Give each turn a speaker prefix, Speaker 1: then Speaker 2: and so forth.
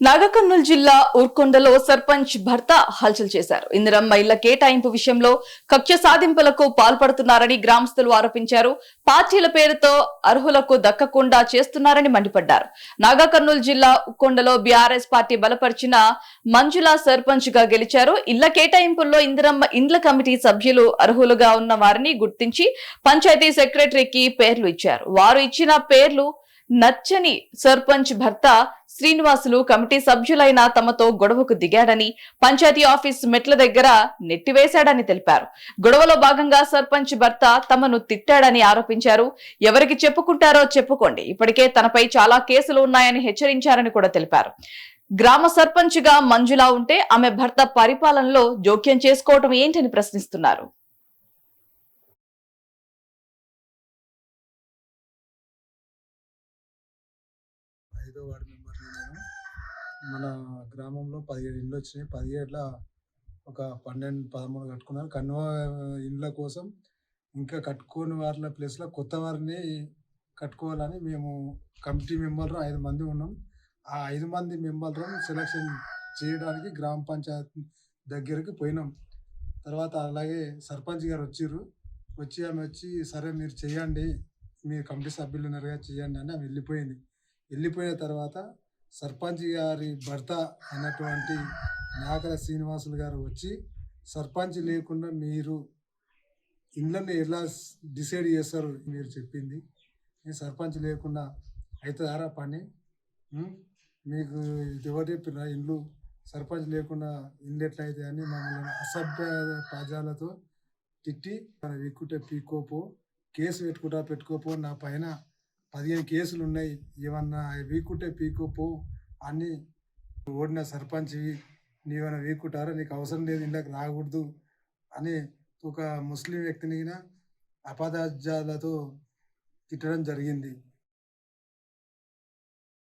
Speaker 1: నాగర్కర్నూలు జిల్లా ఉర్కొండలో సర్పంచ్ భర్త హల్చల్ చేశారు. ఇందిరమ్మ ఇళ్ల కేటాయింపు విషయంలో కక్ష సాధింపులకు పాల్పడుతున్నారని గ్రామస్తులు ఆరోపించారు. పార్టీల పేరుతో అర్హులకు దక్కకుండా చేస్తున్నారని మండిపడ్డారు. నాగర్కర్నూలు జిల్లా ఉర్కొండలో బీఆర్ఎస్ పార్టీ బలపరిచిన మంజుల సర్పంచ్ గా గెలిచారు. ఇళ్ల కేటాయింపుల్లో ఇందిరమ్మ ఇండ్ల కమిటీ సభ్యులు అర్హులుగా ఉన్న వారిని గుర్తించి పంచాయతీ సెక్రటరీకి పేర్లు ఇచ్చారు. వారు ఇచ్చిన పేర్లు నచ్చని సర్పంచ్ భర్త శ్రీనివాసులు కమిటీ సభ్యులైన తమతో గొడవకు దిగాడని, పంచాయతీ ఆఫీస్ మెట్ల దగ్గర నెట్టివేశాడని తెలిపారు. గొడవలో భాగంగా సర్పంచ్ భర్త తమను తిట్టాడని ఆరోపించారు. ఎవరికి చెప్పుకుంటారో చెప్పుకోండి, ఇప్పటికే తనపై చాలా కేసులు ఉన్నాయని హెచ్చరించారని కూడా తెలిపారు. గ్రామ సర్పంచ్ గా మంజులా ఉంటే ఆమె భర్త పరిపాలనలో జోక్యం చేసుకోవటం ఏంటని ప్రశ్నిస్తున్నారు.
Speaker 2: ఐదో వార్డు మెంబర్ని నేను. మన గ్రామంలో 17 ఇండ్లు వచ్చినాయి. 17లో ఒక 12, 13 కట్టుకున్నాను. కన్వ ఇండ్ల కోసం ఇంకా కట్టుకోని వారిల ప్లేస్లో కొత్త వారిని కట్టుకోవాలని మేము కమిటీ మెంబర్లు 5 మంది ఉన్నాం. ఆ 5 మంది మెంబర్లను సెలక్షన్ చేయడానికి గ్రామ పంచాయతీ దగ్గరికి పోయినాం. తర్వాత అలాగే సర్పంచ్ గారు ఆమె వచ్చి సరే మీరు చేయండి, మీరు కమిటీ సభ్యులు ఉన్నారుగా చేయండి అని ఆమె వెళ్ళిపోయిన తర్వాత సర్పంచ్ గారి భర్త అయినటువంటి నాగర శ్రీనివాసులు గారు వచ్చి సర్పంచ్ లేకుండా మీరు ఇండ్లను ఎలా డిసైడ్ చేస్తారు, మీరు చెప్పింది నేను సర్పంచ్ లేకుండా అవుతుందారా పని, మీకు ఎవరు చెప్పిన ఇండ్లు సర్పంచ్ లేకుండా ఇండ్లు ఎట్లా అవుతాయి అని మమ్మల్ని అసభ్య పదాలతో తిట్టి వీక్కుంటే పీకోపో, కేసు పెట్టుకోపో, నా పైన 15 కేసులు ఉన్నాయి, ఏమన్నా వీక్కుంటే పీకోపో అని, ఓడిన సర్పంచ్వి నీవైనా వీక్కుంటారా, నీకు అవసరం లేదు, ఇంట్లోకి రాకూడదు అని ఒక ముస్లిం వ్యక్తిని అపదార్థాలతో తిట్టడం జరిగింది.